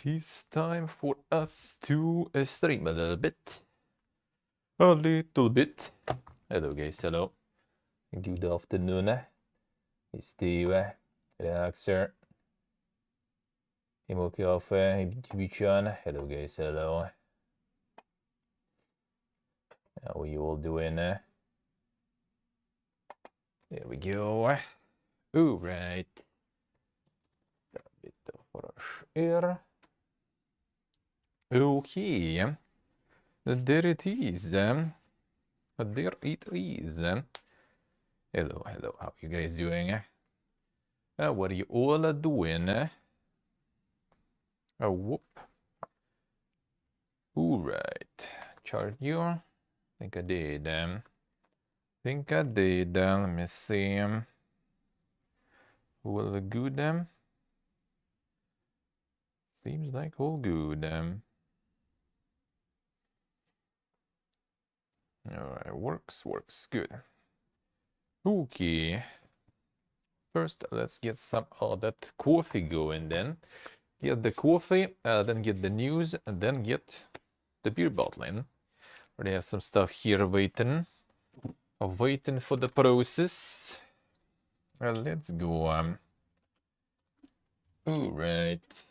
It is time for us to stream a little bit. A little bit. Hello guys, hello. Good afternoon. It's Steve, Relaxer, Emo Cafe, Twitch-on. Hello guys, hello. How are you all doing? There we go. Alright. A bit of fresh air. Okay. There it is. There it is. Hello, hello. How you guys doing? What are you all doing? Whoop. Alright. Charge you. I think I did. Let me see. All good. Seems like all good. Alright, works good. Okay. First, let's get some of that coffee going then. Get the coffee, then get the news, and then get the beer bottle in. Already have some stuff here waiting. Waiting for the process. Well, let's go. Alright.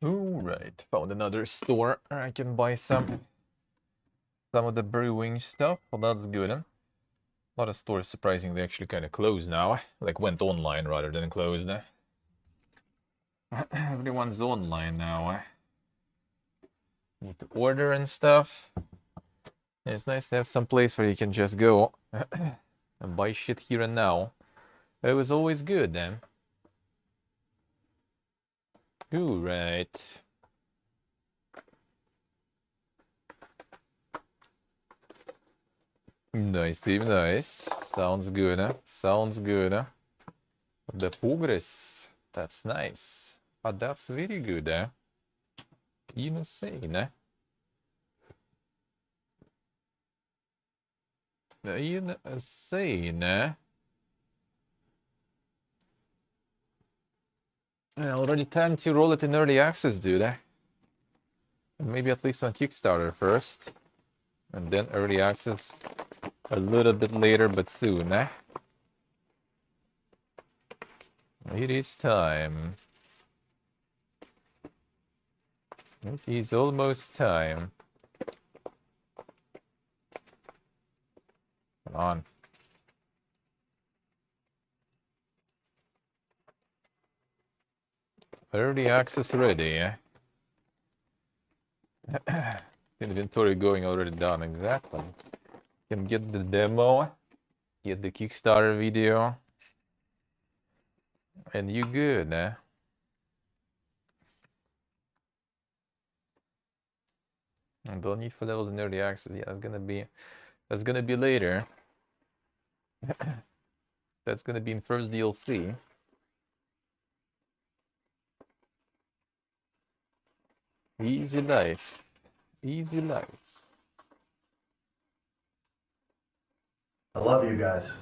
Alright, found another store I can buy some of the brewing stuff. Well, that's good. A lot of stores surprisingly actually kind of closed now. Like went online rather than closed. Everyone's online now. Need to order and stuff. And it's nice to have some place where you can just go and buy shit here and now. It was always good then. Alright. Nice, Steve, nice. Sounds good, Sounds good, The progress. That's nice. But that's very good, Insane, Insane, Already time to roll it in early access, dude, Maybe at least on Kickstarter first. And then early access a little bit later, but soon, It is time. It is almost time. Come on. Early access ready, Inventory going already done, exactly. Can get the demo, get the Kickstarter video, and you good, And don't need for levels in early access. Yeah, that's gonna be later. That's gonna be in first DLC. Easy life. Easy life. I love you guys.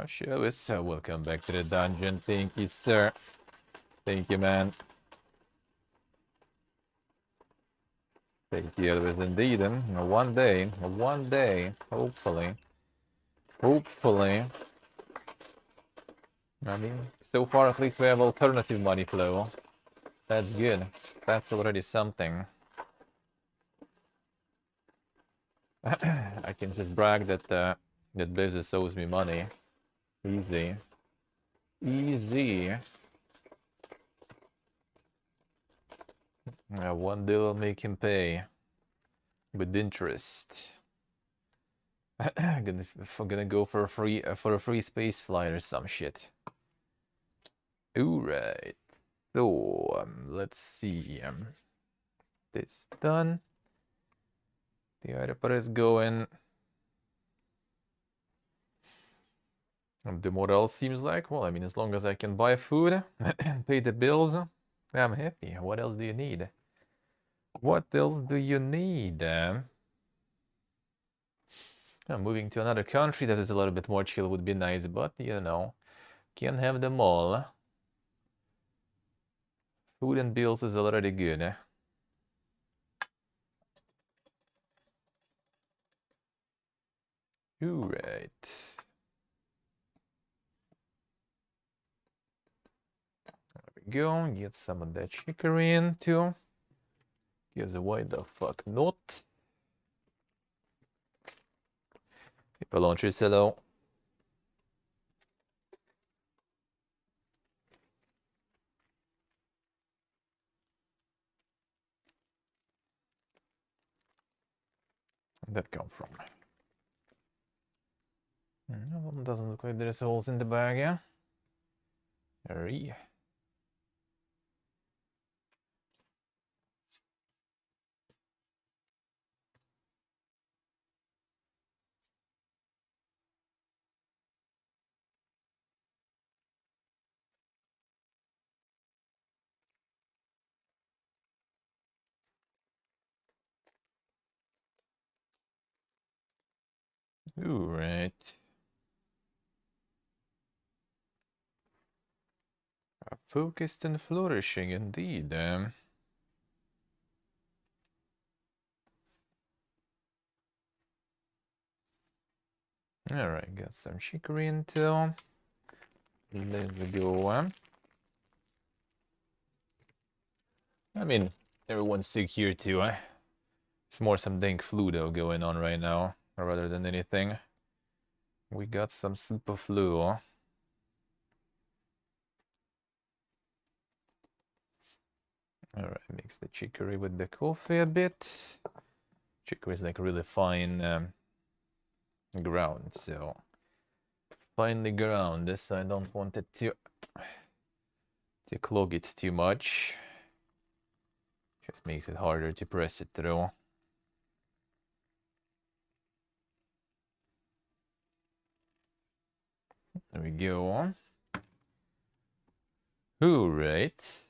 Show us. Welcome back to the dungeon. Thank you, sir. Thank you, man. Thank you, it was indeed. One day, hopefully. I mean, so far at least we have alternative money flow. That's good. That's already something. I can just brag that that Blizzard owes me money. Easy. Easy. One day I'll make him pay with interest. Gonna go for a free space flight or some shit. Alright. So let's see. This done. The other part is going. The morale seems like, well, I mean, as long as I can buy food and pay the bills, I'm happy. What else do you need? What else do you need? I'm moving to another country that is a little bit more chill would be nice, but you know, Can't have them all. Food and bills is already good. Alright. There we go. Get some of that chicory in too. Guess why the fuck not? People launches, hello. Where'd that come from? No, doesn't look like there's holes in the bag, yeah? Hurry. Alright. Focused and flourishing indeed. Alright, got some chicory intel. Let's go. I mean, everyone's sick here too. It's more some dank flu though going on right now, rather than anything. We got some super flu. Alright, mix the chicory with the coffee a bit. Chicory is like really fine ground, so finely ground this. I don't want it to clog it too much. Just makes it harder to press it through. There we go. Alright.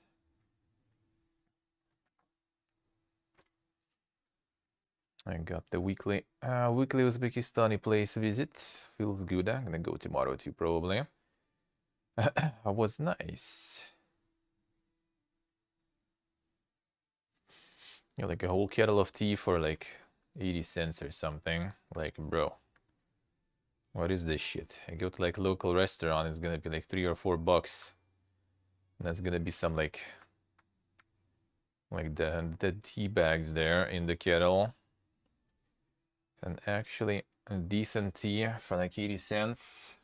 I got the weekly Uzbekistani place visit. Feels good. I'm gonna go tomorrow too, probably. That was nice. Yeah, like a whole kettle of tea for like 80 cents or something. Like, bro, what is this shit? I go to like local restaurant, it's gonna be like $3 or $4. And that's gonna be some like the tea bags there in the kettle. And actually a decent tea for like 80 cents.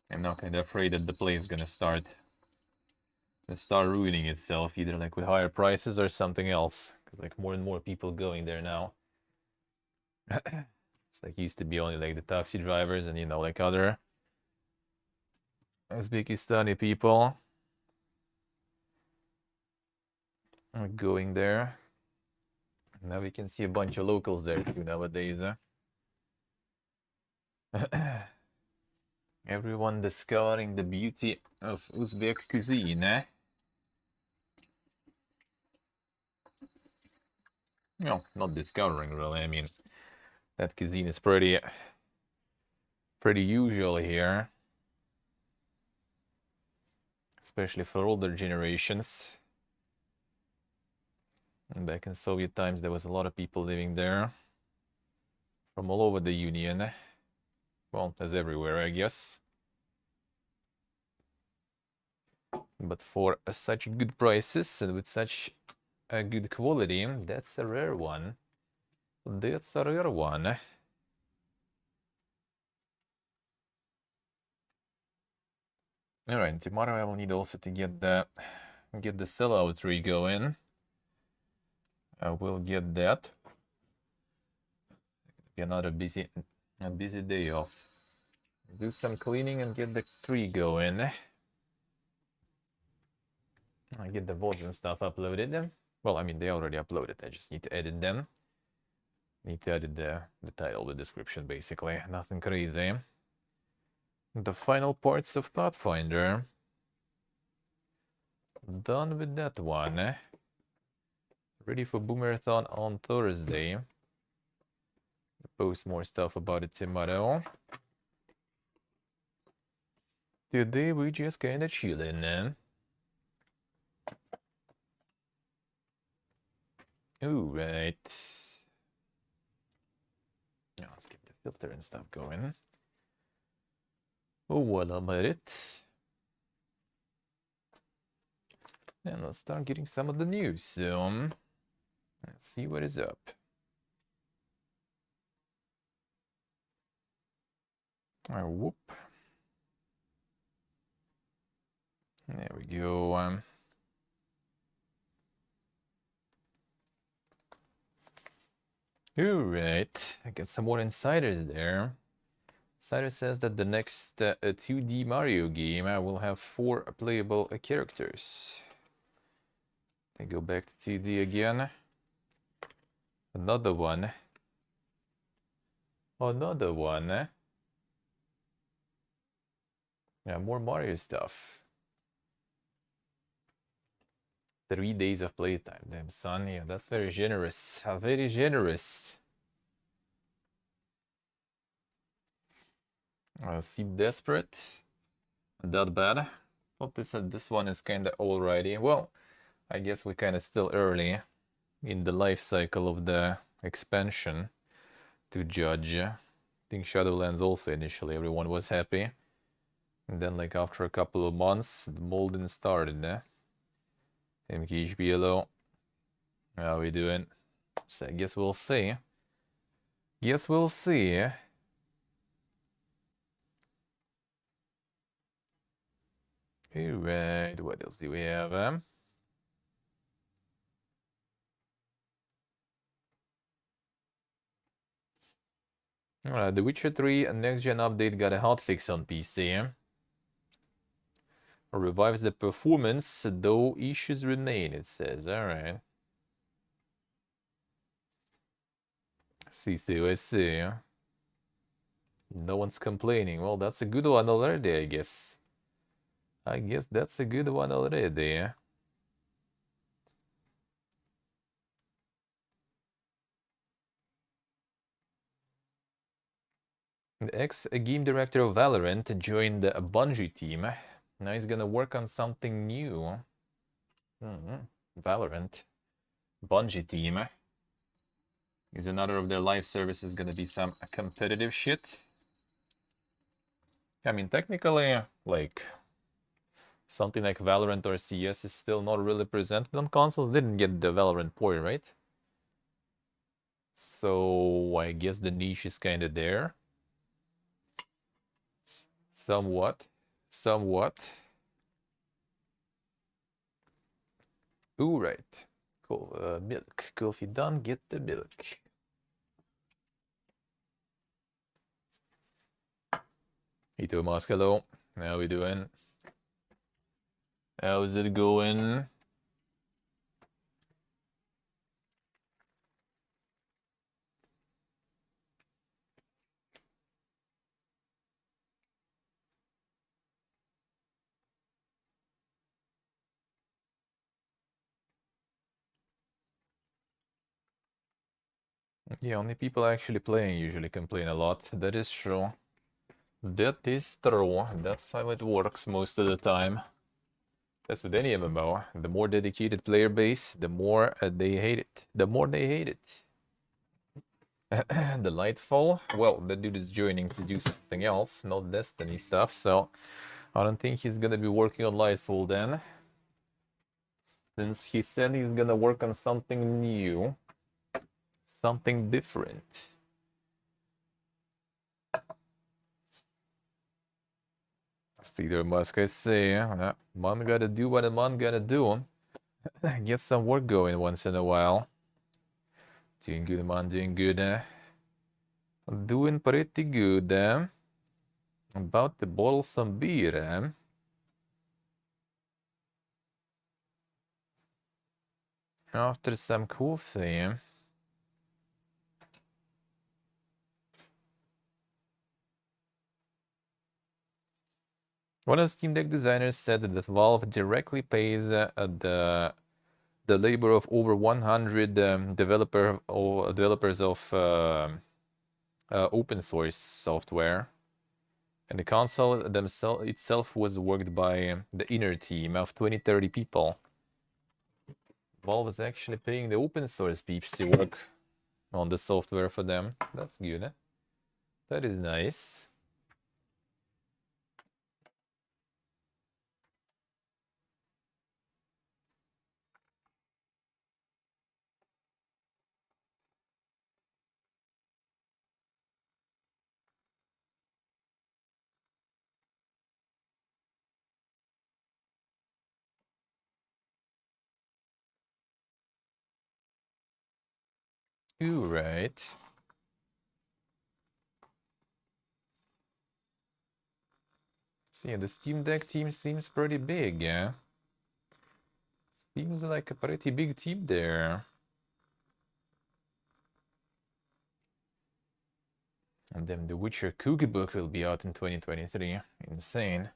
I'm not kind of afraid that the place is gonna start ruining itself, either like with higher prices or something else. Cause like more and more people going there now. It's like used to be only like the taxi drivers and, you know, like other Uzbekistani people are going there. Now we can see a bunch of locals there too nowadays. Everyone discovering the beauty of Uzbek cuisine. No, not discovering really. I mean, that cuisine is pretty usual here, especially for older generations. And back in Soviet times, there was a lot of people living there from all over the Union. Well, as everywhere, I guess. But for such good prices and with such a good quality, that's a rare one. That's a rare one. Alright, tomorrow I will need also to get the sellout tree going. I will get that. Be another busy day off. Do some cleaning and get the tree going. I get the VODs and stuff uploaded. Well, I mean, they already uploaded. I just need to edit them. Need to edit the title, the description, basically. Nothing crazy. The final parts of Pathfinder. Done with that one. Ready for Boomerthon on Thursday. Post more stuff about it tomorrow. Today we just kinda chilling, Alright. Now let's get the filter and stuff going. Oh, what about it? And let's start getting some of the news. So, let's see what is up. Whoop. There we go. Alright, I get some more insiders there. Insider says that the next 2D Mario game will have 4 playable characters. I go back to 2D again. Another one. Another one. Yeah, more Mario stuff. 3 days of playtime. Damn, son. Yeah, that's very generous. Very generous. Seem desperate. That bad. Thought this one is kind of alrighty. Well, I guess we're kind of still early in the life cycle of the expansion to judge. I think Shadowlands also initially everyone was happy. And then like after a couple of months, the molding started. MKHBLO. How we doing? So I guess we'll see. Guess we'll see. Alright, what else do we have? Alright, The Witcher 3 next-gen update got a hotfix on PC. Revives the performance, though issues remain, it says. Alright. I see. No one's complaining. Well, that's a good one already, I guess. I guess that's a good one already. The ex-game director of Valorant joined the Bungie team. Now he's gonna work on something new. Valorant. Bungie team. Is another of their live services gonna be some competitive shit? I mean, technically, like, something like Valorant or CS is still not really presented on consoles. Didn't get the Valorant port, right? So I guess the niche is kind of there. Somewhat. Ooh, right. Cool. Milk. Coffee done. Get the milk. Hey, Tomas. Hello. How we doing? How's it going? Yeah, only people actually playing usually complain a lot. That is true. That is true. That's how it works most of the time. That's with any MMO. The more dedicated player base, the more they hate it. The more they hate it. The Lightfall? Well, the dude is joining to do something else, not Destiny stuff, so I don't think he's gonna be working on Lightfall then. Since he said he's gonna work on something new. Something different. Cedar Musk, I say, man gotta do what a man gotta do. Get some work going once in a while. Doing good, man, doing good. Doing pretty good. About to bottle some beer. After some coffee. One of the Steam Deck designers said that Valve directly pays the labor of over 100 developers of open source software. And the console itself was worked by the inner team of 20-30 people. Valve is actually paying the open source peeps to work on the software for them. That's good. That is nice. All right. See, the Steam Deck team seems pretty big, yeah? Seems like a pretty big team there. And then the Witcher cookbook will be out in 2023. Insane.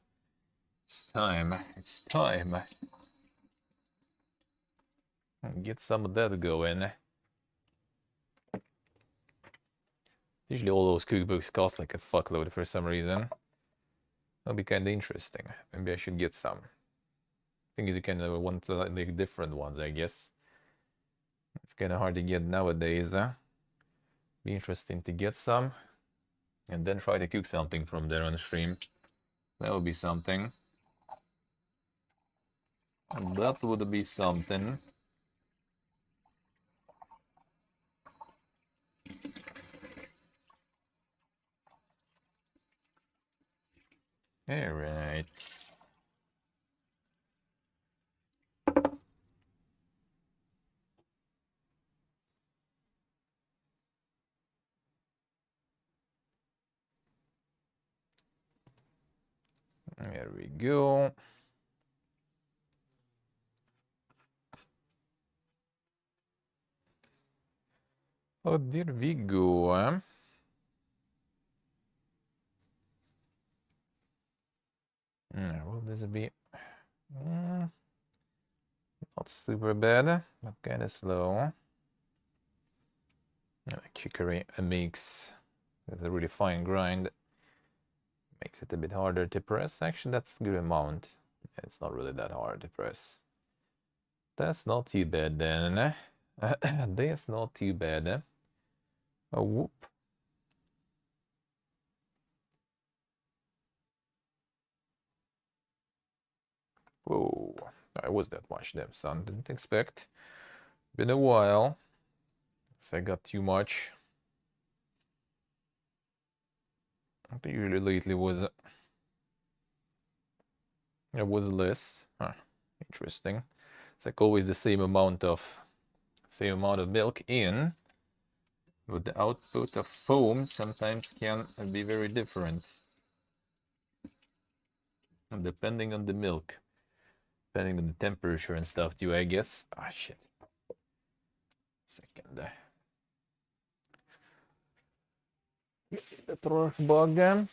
It's time. It's time. Get some of that going. Usually all those cookbooks cost like a fuckload for some reason. That'll be kind of interesting. Maybe I should get some. Thing is, you kind of want like different ones, I guess. It's kind of hard to get nowadays. Be interesting to get some. And then try to cook something from there on stream. That would be something. And that would be something. Alright. There we go. Oh, there we go. Will this be not super bad, but kind of slow. Chicory makes a really fine grind. Makes it a bit harder to press. Actually, that's a good amount. It's not really that hard to press. That's not too bad then. That's not too bad. Oh, whoop. Whoa, that was that much, damn son. Didn't expect. Been a while. So I got too much. Usually lately was it was less. Huh, interesting. It's like always the same amount of milk in, but the output of foam sometimes can be very different. And depending on the milk, depending on the temperature and stuff too, I guess. Ah, shit. Second. The Troll's bug. There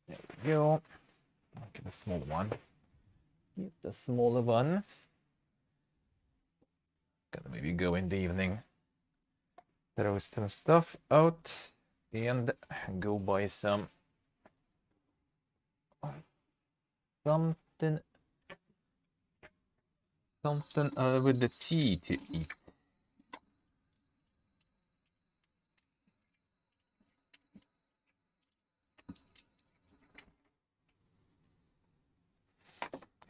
we go. Get a small one. Get the smaller one. Gonna maybe go in the evening. Throw some stuff out and go buy something with the tea to eat.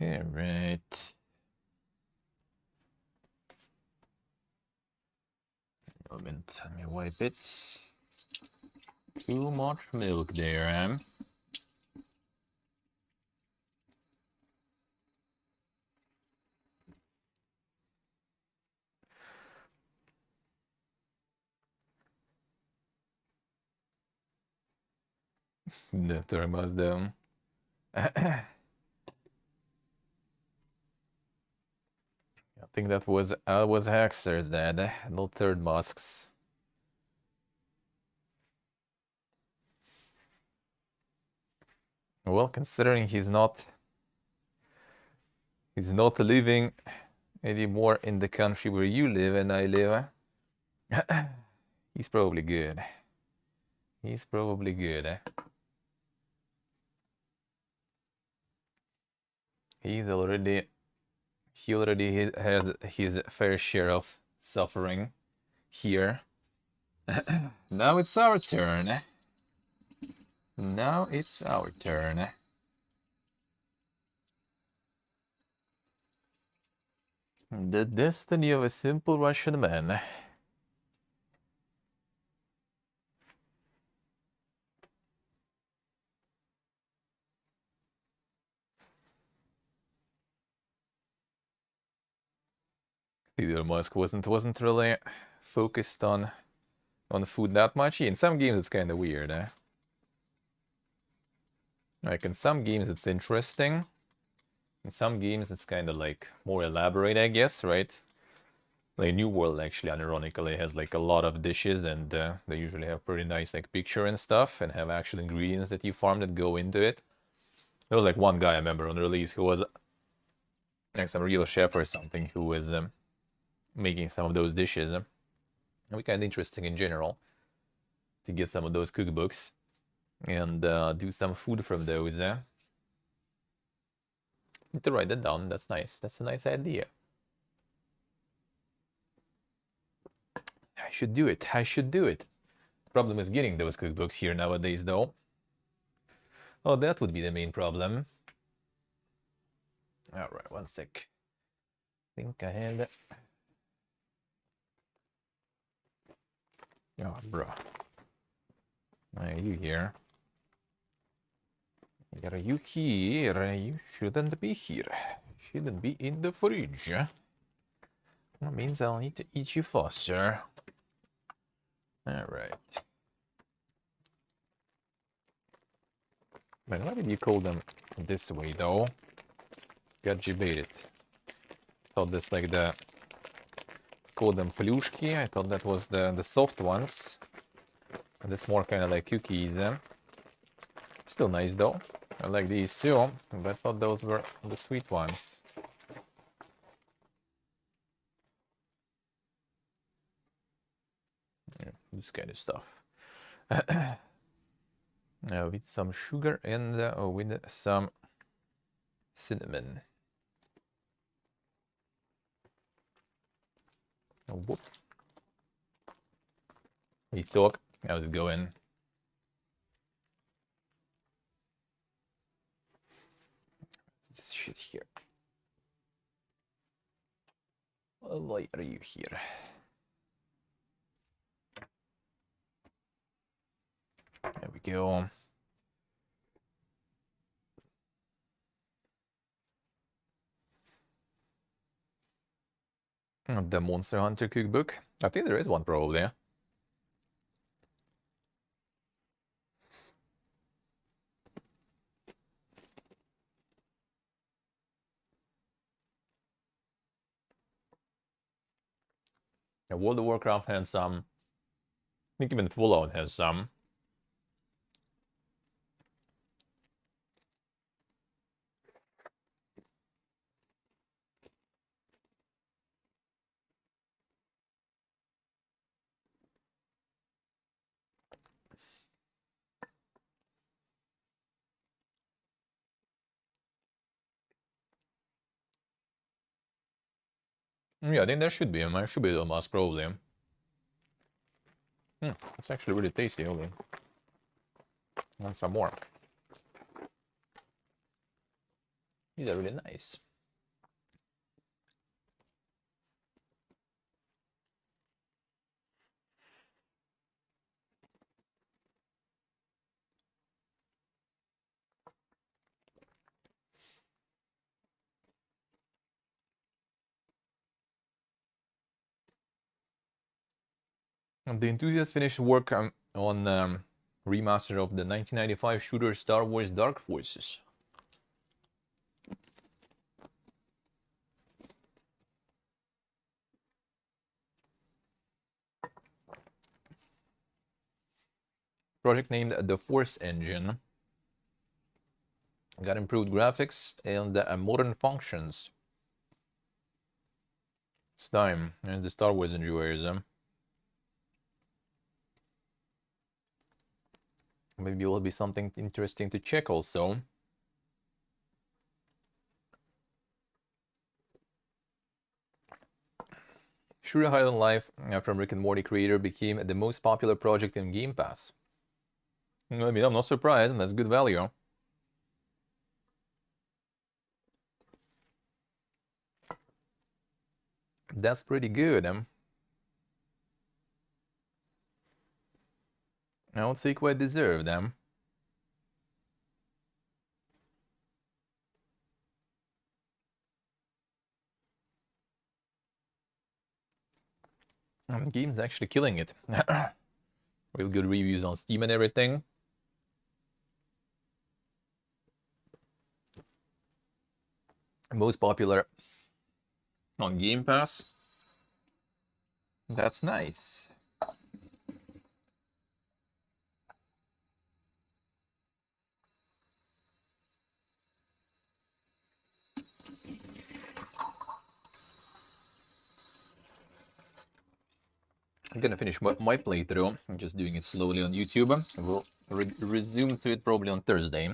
All right. Moment, let me wipe it. Too much milk there, The thermos down. I think that was Haxer's dad, no third masks. Well, considering he's not living anymore in the country where you live and I live, he's probably good. He's probably good, eh? He already has his fair share of suffering here. Now it's our turn. Now it's our turn. The destiny of a simple Russian man. Elon Musk wasn't really focused on food that much. In some games it's kind of weird, eh? Like in some games it's interesting. In some games it's kind of like more elaborate, I guess, right? Like New World actually, unironically, has like a lot of dishes, and they usually have pretty nice like picture and stuff, and have actual ingredients that you farm that go into it. There was like one guy I remember on release who was like some real chef or something who was making some of those dishes. It would be kind of interesting in general to get some of those cookbooks and do some food from those. Need to write that down. That's nice. That's a nice idea. I should do it. I should do it. Problem is getting those cookbooks here nowadays, though. Oh, that would be the main problem. All right, one sec. Think ahead. Oh, bro. Are you here? Are you here? You shouldn't be here. Shouldn't be in the fridge. That means I'll need to eat you faster. All right. Man, why did you call them this way, though? Got you baited. Thought this like the... Call them pelushki. I thought that was the soft ones. And this more kind of like cookies. Still nice, though. I like these too, but I thought those were the sweet ones. Yeah, this kind of stuff. With some sugar and with some cinnamon. Oh, whoop. Hey, Stork, how's it going? What's this shit here? Why are you here? There we go. The Monster Hunter cookbook. I think there is one probably. Yeah, World of Warcraft has some. I think even Fallout has some. Yeah, I think there should be. There should be the most probably. It's actually really tasty. Holy. Want some more? These are really nice. The enthusiast finished work on remaster of the 1995 shooter Star Wars Dark Forces. Project named the Force Engine. Got improved graphics and modern functions. It's time. There's the Star Wars enjoyers. Maybe it will be something interesting to check also. Sure, High on Life from Rick and Morty creator became the most popular project in Game Pass. I mean, I'm not surprised. That's good value. That's pretty good. I would say quite deserved. The game's actually killing it. Real good reviews on Steam and everything. Most popular on Game Pass. That's nice. I'm gonna finish my playthrough. I'm just doing it slowly on YouTube. We'll resume to it probably on Thursday.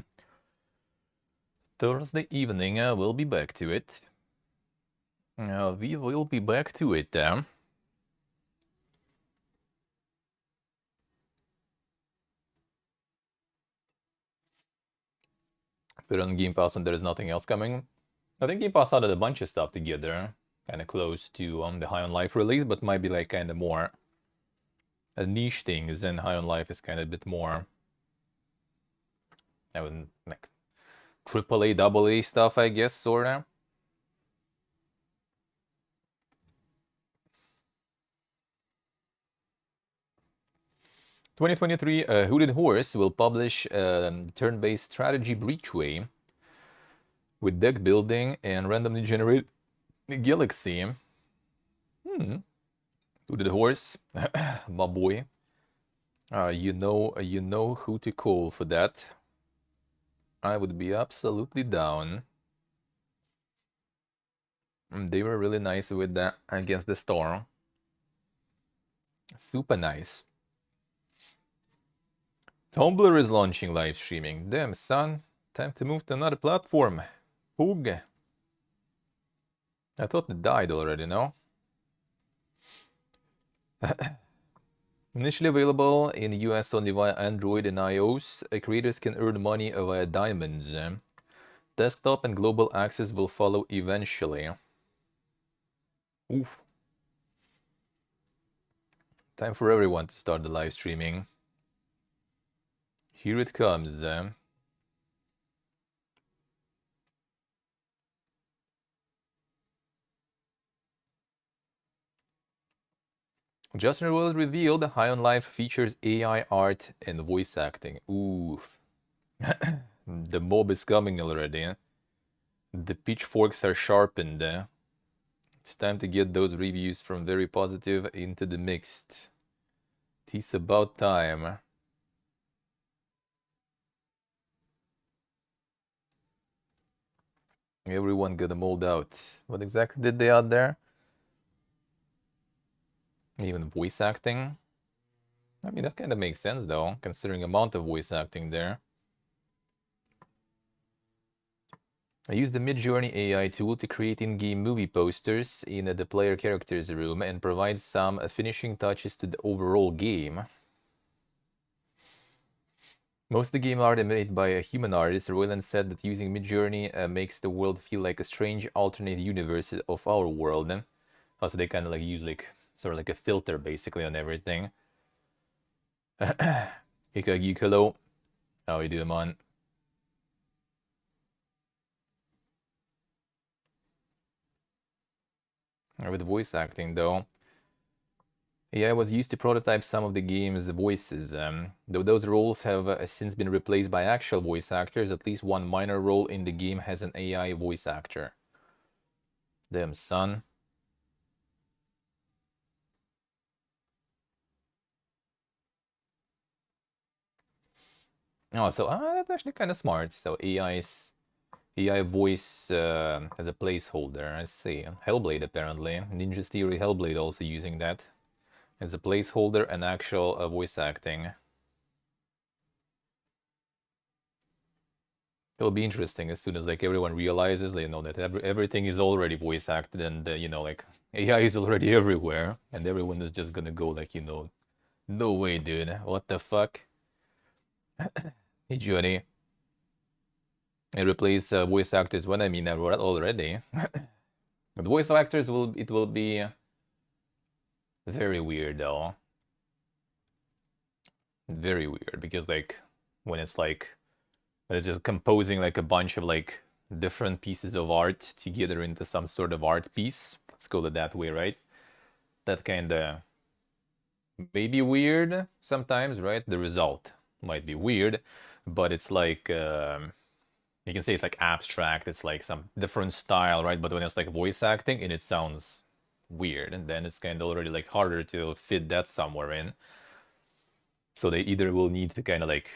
Thursday evening, we'll be back to it. We will be back to it. Put on Game Pass when there is nothing else coming. I think Game Pass added a bunch of stuff together, kind of close to the High on Life release, but might be like kind of more a niche things, and High on Life is kind of a bit more, I would like AAA, AA stuff, I guess, sorta. "2023 Hooded Horse will publish turn-based strategy Breachway with deck building and randomly generate galaxy." Hooded Horse, my boy. You know who to call for that. I would be absolutely down. They were really nice with that against the Storm. Super nice. Tumblr is launching live streaming. Damn, son. Time to move to another platform. Poog. I thought it died already, no? Initially available in the US only via Android and iOS, creators can earn money via diamonds. Desktop and global access will follow eventually. Oof. Time for everyone to start the live streaming. Here it comes. Justin World revealed High on Life features AI art and voice acting. Oof. The mob is coming already. The pitchforks are sharpened. It's time to get those reviews from very positive into the mixed. It's about time. Everyone got a mold out. What exactly did they add there? Even voice acting? I mean, that kind of makes sense though, considering amount of voice acting there. I used the Midjourney AI tool to create in-game movie posters in the player characters room and provide some finishing touches to the overall game. Most of the game art is made by a human artist. Royland said that using Midjourney makes the world feel like a strange alternate universe of our world. Also, they kind of like use like sort of like a filter basically on everything. Hikagi, hello. How you doing, man? With voice acting, though, AI was used to prototype some of the game's voices. Though those roles have since been replaced by actual voice actors, at least one minor role in the game has an AI voice actor. Damn, son. Oh, so that's actually kind of smart. So AI voice as a placeholder. I see. Hellblade apparently. Ninja Theory Hellblade also using that as a placeholder and actual voice acting. It'll be interesting as soon as like everyone realizes, you know, that everything is already voice acted, and you know, like AI is already everywhere, and everyone is just gonna go like, you know, no way, dude, what the fuck? Hey, Johnny, I replace voice actors when I mean already. But voice actors will be very weird though. Very weird, because like when it's just composing like a bunch of like different pieces of art together into some sort of art piece. Let's call it that way, right? That kind of may be weird sometimes, right? The result might be weird, but it's like you can say it's like abstract. It's like some different style, right? But when it's like voice acting and it sounds weird, and then it's kind of already like harder to fit that somewhere in. So they either will need to kind of like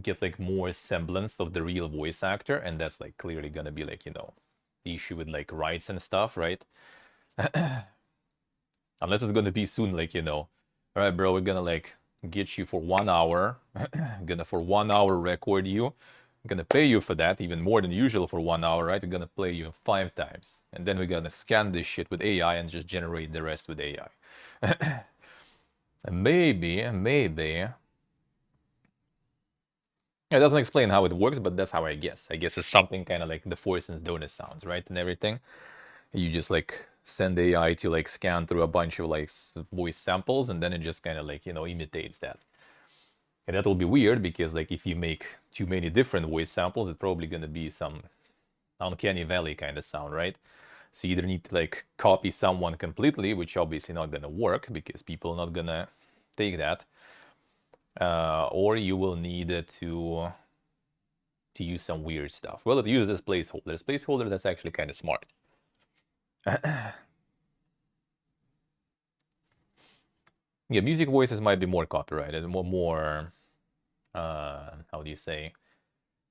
get like more semblance of the real voice actor, and that's like clearly gonna be like, you know, the issue with like rights and stuff, right? Unless it's gonna be soon like, you know, all right, bro, we're gonna like get you for 1 hour, gonna for 1 hour record you, I'm gonna pay you for that, even more than usual for 1 hour, right? We're gonna play you 5 times, and then we're gonna scan this shit with AI and just generate the rest with AI. Maybe it doesn't explain how it works, but that's how I guess. I guess it's something kind of like the Force and Donut sounds, right? And everything. You just like send AI to like scan through a bunch of like voice samples, and then it just kind of like, you know, imitates that. And that will be weird, because like if you make too many different voice samples, it's probably going to be some uncanny valley kind of sound, right? So you either need to like copy someone completely, which obviously not going to work because people are not going to take that. Or you will need to use some weird stuff. Well, it uses placeholders. Placeholder, that's actually kind of smart. Yeah, music voices might be more copyrighted, more how do you say,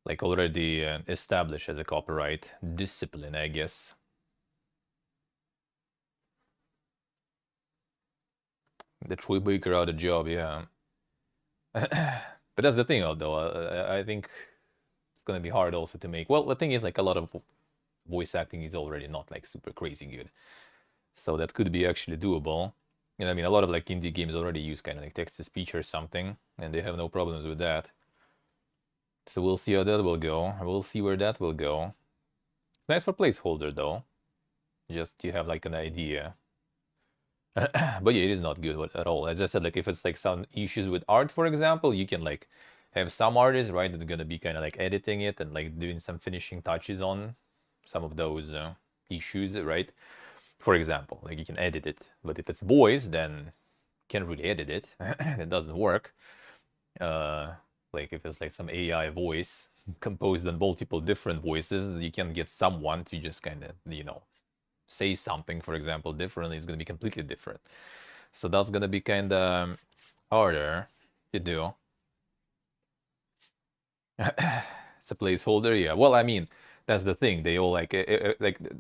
like already established as a copyright discipline, I guess. The Troy Baker out of job, yeah. But that's the thing, though. I think it's gonna be hard also to make. Well, the thing is, like a lot of voice acting is already not like super crazy good, so that could be actually doable. And I mean, a lot of like indie games already use kind of like text to speech or something, and they have no problems with that. So we'll see how that will go. We'll see where that will go. It's nice for placeholder though, just to have like an idea. But yeah, it is not good at all. As I said, like if it's like some issues with art, for example, you can like have some artists, right, that are gonna be kind of like editing it and like doing some finishing touches on some of those issues, right? For example, like you can edit it, but if it's voice, then can't really edit it. It doesn't work. Like if it's like some AI voice composed on multiple different voices, you can get someone to just kind of, you know, say something, for example, differently. It's going to be completely different. So that's going to be kind of harder to do. It's a placeholder, yeah. Well, I mean, that's the thing. They all like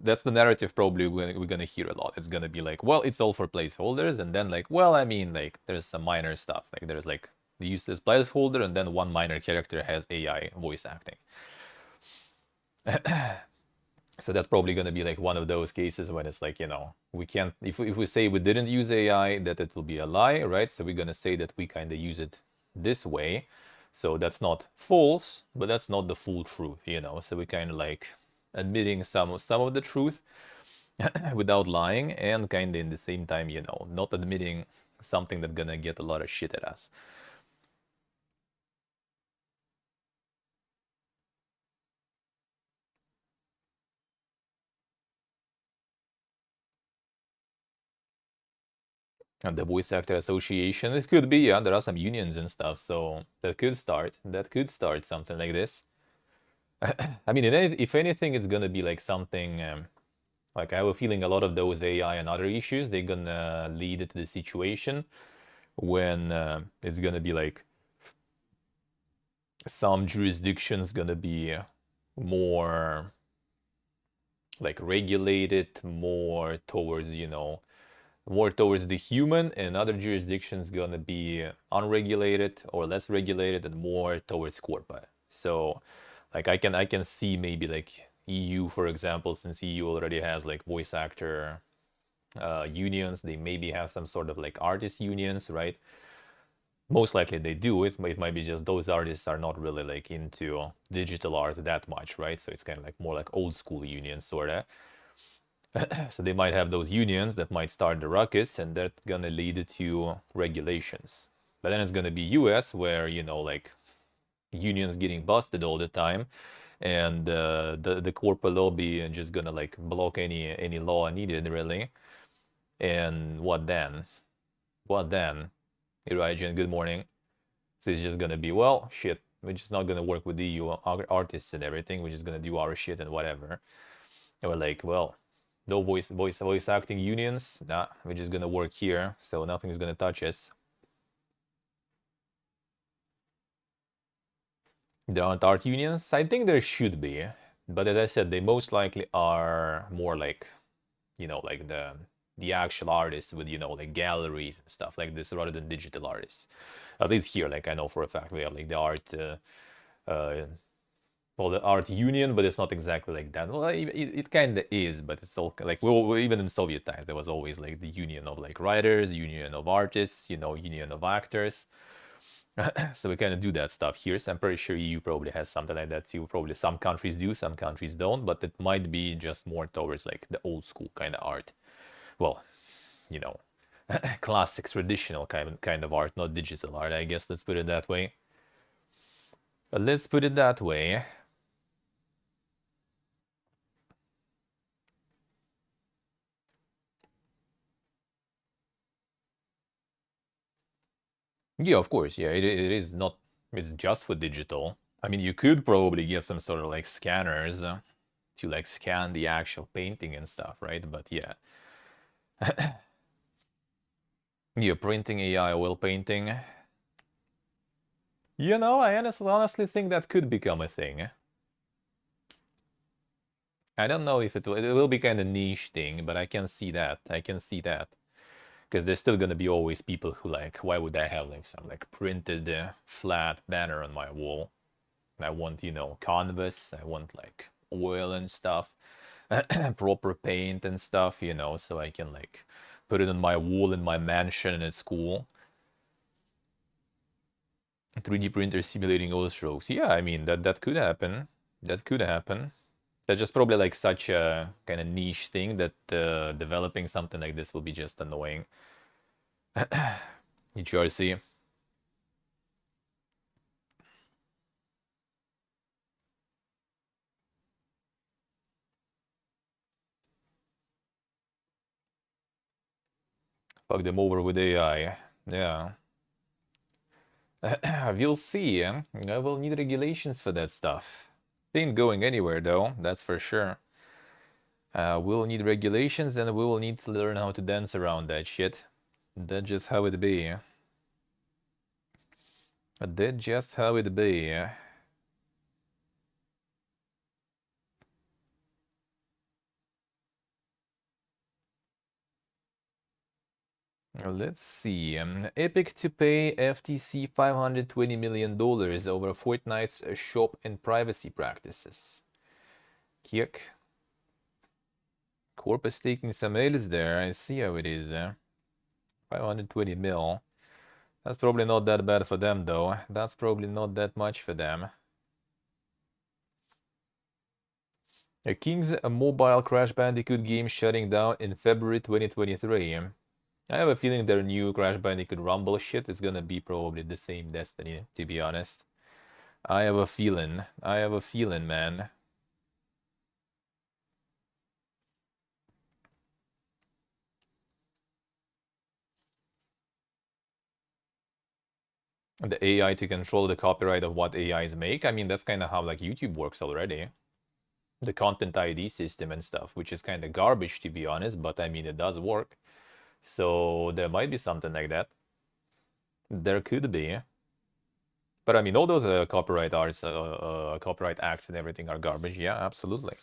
that's the narrative probably we're gonna hear a lot. It's gonna be like, well, it's all for placeholders, and then like, well, I mean, like there's some minor stuff. Like there's like the useless placeholder, and then one minor character has AI voice acting. So that's probably gonna be like one of those cases when it's like, you know, we can't, if we say we didn't use AI, that it will be a lie, right? So we're gonna say that we kind of use it this way. So that's not false, but that's not the full truth, you know. So we're kind of like admitting some of the truth without lying, and kind of in the same time, you know, not admitting something that's gonna get a lot of shit at us. And the voice actor association, it could be, yeah, there are some unions and stuff, so that could start something like this. I mean, if anything, it's gonna be like something like, I have a feeling a lot of those AI and other issues, they're gonna lead to the situation when it's gonna be like some jurisdictions gonna be more like regulated, more towards, you know, more towards the human, and other jurisdictions gonna be unregulated or less regulated and more towards corporate. So like I can see maybe like EU, for example, since EU already has like voice actor unions, they maybe have some sort of like artist unions, right? Most likely they do. It might be just those artists are not really like into digital art that much, right? So it's kind of like more like old school unions, sort of. So they might have those unions that might start the ruckus, and that's gonna lead to regulations. But then it's gonna be US, where, you know, like unions getting busted all the time, and the corporate lobby just gonna like block any law needed, really. And what then? What then? Elijah, good morning. So it's just gonna be, well, shit, we're just not gonna work with the EU artists and everything. We're just gonna do our shit and whatever. And we're like, well, no voice acting unions. Nah, we're just gonna work here, so nothing's gonna touch us. There aren't art unions. I think there should be, but as I said, they most likely are more like, you know, like the actual artists with, you know, like galleries and stuff like this, rather than digital artists. At least here, like I know for a fact we have like the art, well, the art union, but it's not exactly like that. Well, it kind of is, but it's all like, well, even in Soviet times, there was always like the union of like writers, union of artists, you know, union of actors. So we kind of do that stuff here. So I'm pretty sure EU probably has something like that too. Probably some countries do, some countries don't, but it might be just more towards like the old school kind of art. Well, you know, classic, traditional kind of art, not digital art, I guess. Let's put it that way. But let's put it that way. Yeah, of course. Yeah, it is not. It's just for digital. I mean, you could probably get some sort of like scanners to like scan the actual painting and stuff, right? But yeah. Yeah, printing AI oil painting. You know, I honestly think that could become a thing. I don't know if it will be kind of niche thing, but I can see that. I can see that. Because there's still gonna be always people who like, why would I have like some like printed flat banner on my wall? I want, you know, canvas. I want like oil and stuff, proper paint and stuff, you know, so I can like put it on my wall in my mansion at school. 3D printer simulating oil strokes. Yeah, I mean that could happen. That could happen. That's just probably like such a kind of niche thing that developing something like this will be just annoying. HRC. Fuck them over with AI. Yeah. We'll see. I will need regulations for that stuff. They ain't going anywhere though, that's for sure. We'll need regulations, and we will need to learn how to dance around that shit. That's just how it be. That's just how it be. Let's see. Epic to pay FTC $520 million over Fortnite's shop and privacy practices. Kick. Corp is taking some L's there. I see how it is. 520 mil. That's probably not that bad for them, though. That's probably not that much for them. King's mobile Crash Bandicoot game shutting down in February 2023. I have a feeling their new Crash Bandicoot Rumble shit is gonna be probably the same Destiny, to be honest. I have a feeling. I have a feeling, man. The AI to control the copyright of what AIs make. I mean, that's kind of how like YouTube works already. The content ID system and stuff, which is kind of garbage, to be honest, but I mean, it does work. So there might be something like that. There could be. But I mean, all those copyright acts and everything are garbage. Yeah, absolutely.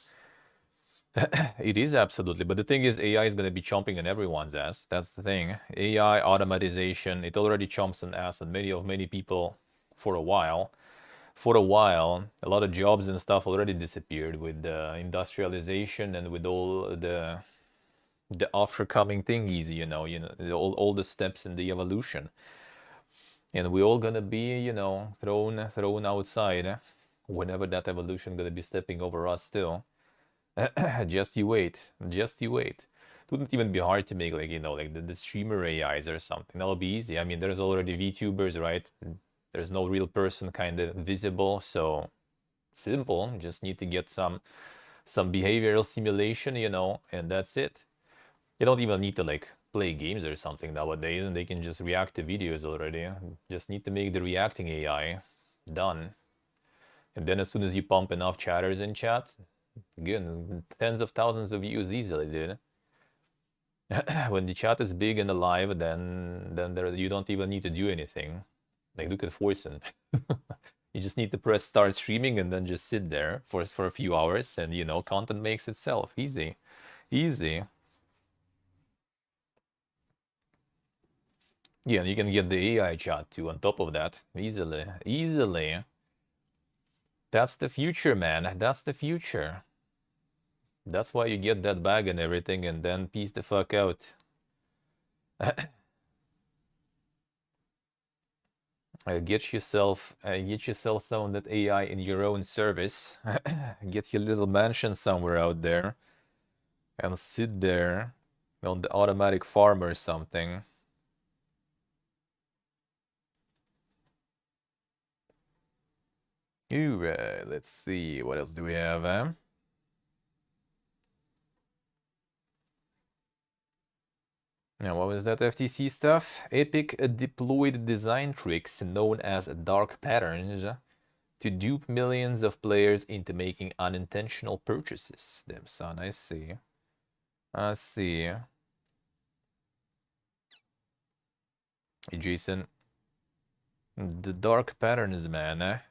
It is absolutely. But the thing is, AI is going to be chomping on everyone's ass. That's the thing. AI, automatization, it already chomps on ass on many people for a while. for a while, a lot of jobs and stuff already disappeared with the industrialization and with all the after-coming thingies, you know, all the steps in the evolution. And we're all gonna be, you know, thrown outside whenever that evolution gonna be stepping over us still. Just you wait. Just you wait. It wouldn't even be hard to make, like, you know, like the streamer AIs or something. That'll be easy. I mean, there's already VTubers, right? There's no real person kind of visible, so simple. Just need to get some behavioral simulation, you know, and that's it. You don't even need to like play games or something nowadays, and they can just react to videos already. Just need to make the reacting AI done. And then as soon as you pump enough chatters in chat, again, tens of thousands of views easily, dude. When the chat is big and alive, then you don't even need to do anything. Like, look at Forsen. You just need to press start streaming and then just sit there for a few hours, and you know, content makes itself. Easy. Easy. Yeah, and you can get the AI chat too on top of that. Easily. Easily. That's the future, man. That's the future. That's why you get that bag and everything and then peace the fuck out. Get yourself some of that AI in your own service. Get your little mansion somewhere out there and sit there on the automatic farm or something. Ooh, let's see, what else do we have, Now, what was that FTC stuff? Epic deployed design tricks known as dark patterns to dupe millions of players into making unintentional purchases. Damn, son, I see. I see. Hey, Jason. The dark patterns, man.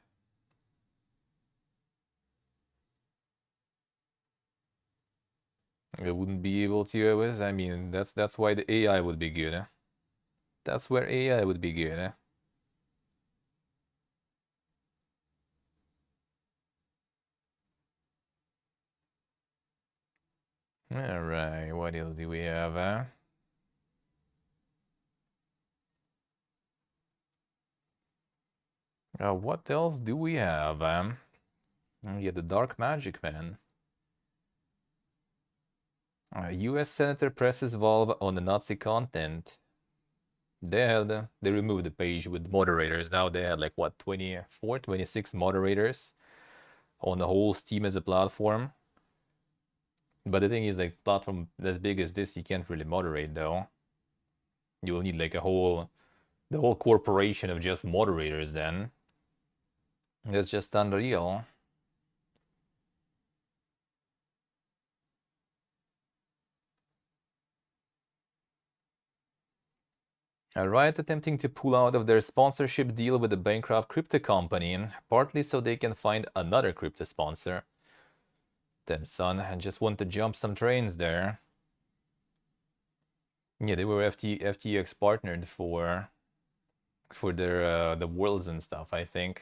I wouldn't be able to always. I mean, that's why the AI would be good. That's where AI would be good. All right, what else do we have? What else do we have? Yeah, the dark magic, man. U.S. Senator presses Valve on the Nazi content. They removed the page with moderators. Now they had like what, 24, 26 moderators on the whole Steam as a platform. But the thing is, like, platform as big as this, you can't really moderate though. You will need like the whole corporation of just moderators then. That's just unreal. Riot attempting to pull out of their sponsorship deal with a bankrupt crypto company, partly so they can find another crypto sponsor. Damn, son, I just want to jump some trains there. Yeah, they were FTX partnered for their the worlds and stuff, I think.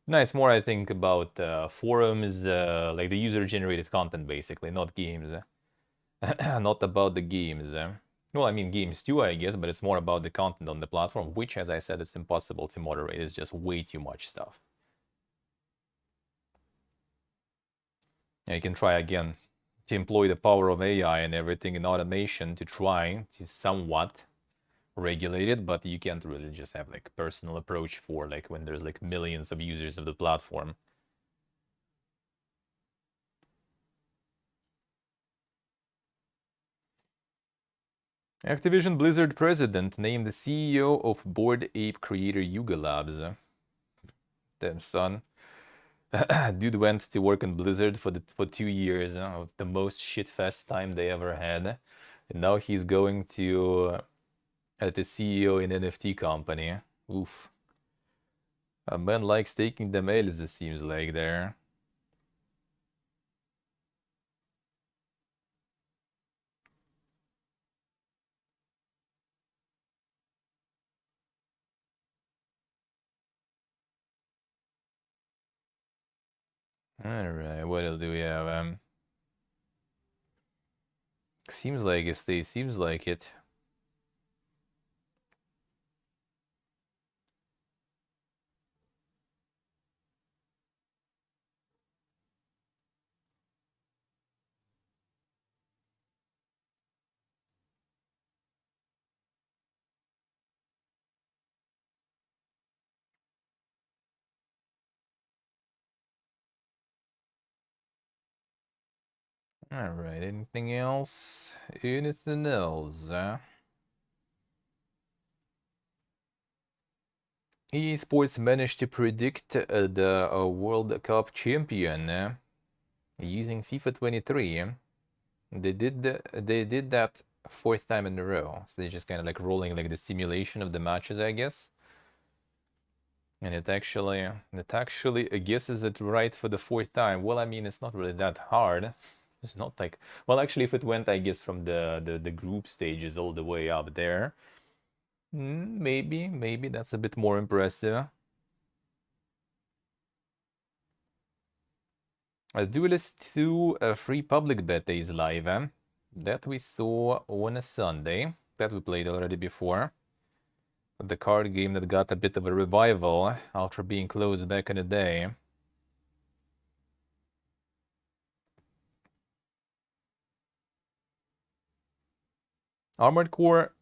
No, it's more, I think, about forums, like the user-generated content, basically, not games. Not about the games. Well, I mean, games too, I guess, but it's more about the content on the platform, which, as I said, it's impossible to moderate. It's just way too much stuff. Yeah, you can try again to employ the power of AI and everything in automation to try to somewhat regulate it, but you can't really just have like personal approach for like when there's like millions of users of the platform. Activision Blizzard president named the CEO of Bored Ape creator Yuga Labs. Damn, son. Dude went to work in Blizzard for 2 years of the most shitfest time they ever had. And now he's going to the CEO in NFT company. Oof. A man likes taking them L's, it seems like there. Alright, what else do we have? Seems like it. Seems like it. Alright, anything else? Anything else? EA Sports managed to predict the World Cup champion using FIFA 23. They did that fourth time in a row. So they're just kind of like rolling like the simulation of the matches, I guess. And it actually guesses it right for the fourth time. Well, I mean, it's not really that hard. It's not like, well, actually, if it went, I guess, from the group stages all the way up there, maybe that's a bit more impressive. Duelist 2 free public beta is live. That we saw on a Sunday. That we played already before. The card game that got a bit of a revival after being closed back in the day. Armored Core,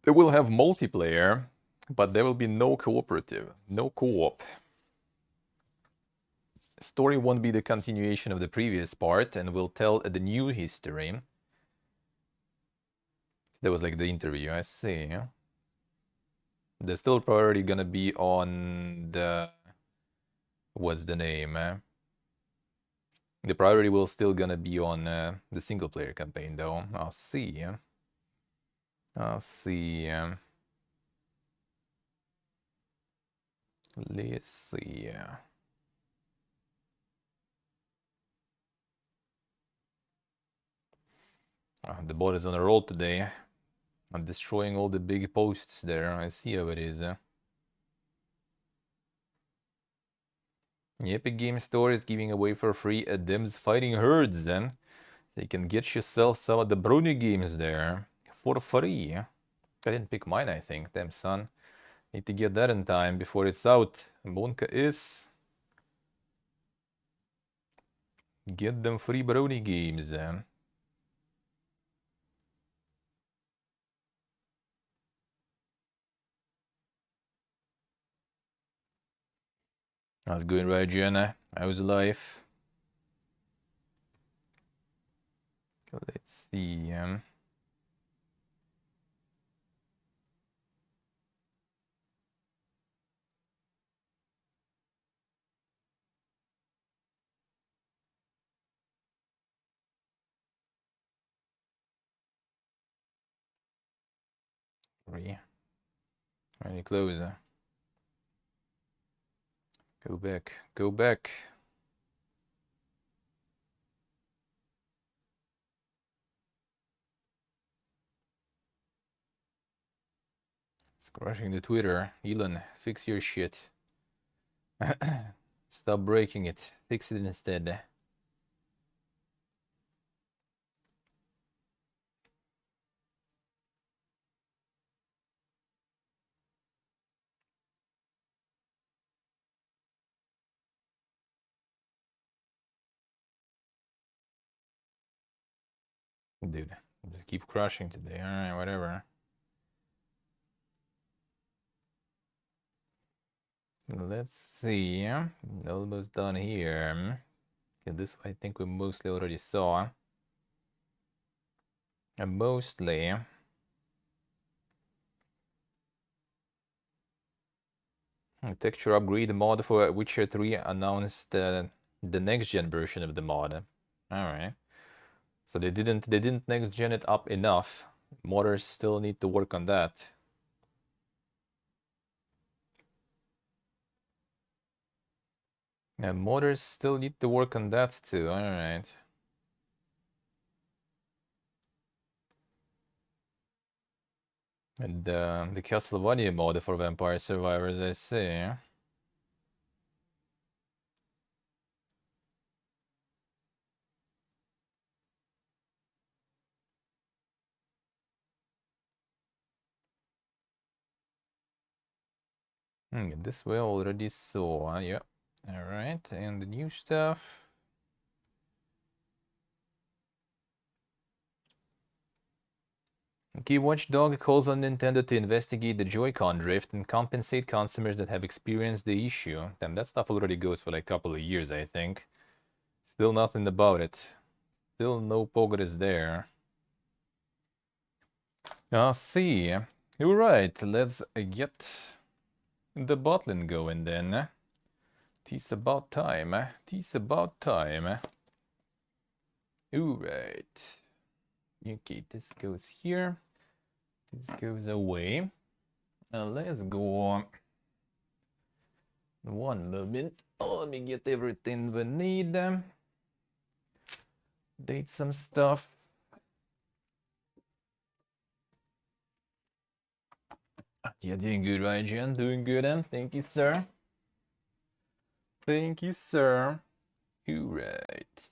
they will have multiplayer, but there will be no cooperative, no co-op. Story won't be the continuation of the previous part and will tell the new history. That was like the interview, I see. They're still probably gonna be on the... What's the name? The priority will still gonna be on the single player campaign though. I'll see. I'll see. Let's see. The bot is on a roll today. I'm destroying all the big posts there. I see how it is. The Epic Game Store is giving away for free a Dims Fighting Herds. So you can get yourself some of the Brony games there for free. I didn't pick mine, I think. Damn, son. Need to get that in time before it's out. Monka is... Get them free Brony games. How's it going, right, Jenna? How's life? Let's see. Really close. Go back. Go back. It's crashing the Twitter. Elon, fix your shit. Stop breaking it. Fix it instead. Dude, just keep crushing today. Alright, whatever. Let's see. Almost done here. Okay, this I think we mostly already saw. Mostly. Texture upgrade mod for Witcher 3 announced the next gen version of the mod. Alright. So they didn't next gen it up enough. Modders still need to work on that. Yeah, modders still need to work on that too. Alright. And the Castlevania mod for Vampire Survivors, I see. This we already saw, yeah. Alright, and the new stuff. Okay, Watchdog calls on Nintendo to investigate the Joy-Con drift and compensate customers that have experienced the issue. Damn, that stuff already goes for like a couple of years, I think. Still nothing about it. Still no progress there. I'll see. Alright, let's get the bottling going then. Tis about time. Tis about time. Alright. Okay, this goes here. This goes away. Let's go. One moment. Let me get everything we need. Date some stuff. Yeah, doing good, right, Jen? Doing good, thank you, sir. Thank you, sir. Alright.